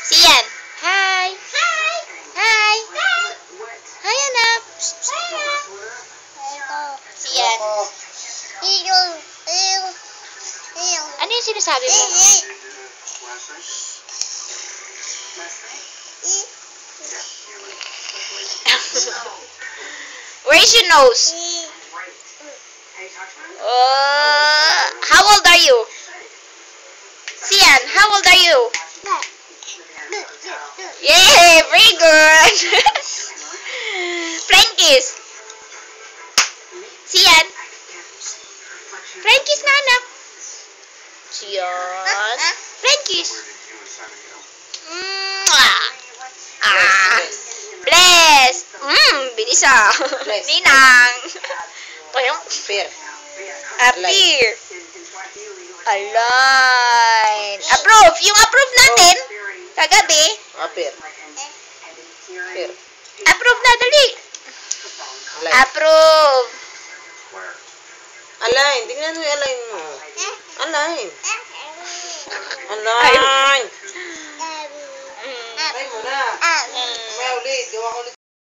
Sian. Hi. Hi. Hi, anak. Sian. Ano yung sinasabi mo? Where's your nose? How old are you? Sian, how old are you? Yay, very good. Frankies. Sian. Frankies na anak. Sian. Frankies. Bless. Bilis ah. Ninang. Appear. Appear. Align. Approve. Yung approve natin. Kagabi. Appear. Appear. Approve na, dali. Align. Approve. Align. Tingnan mo yung align mo. Align. Align. Align mo na. May ulit. Gawa ko ulit.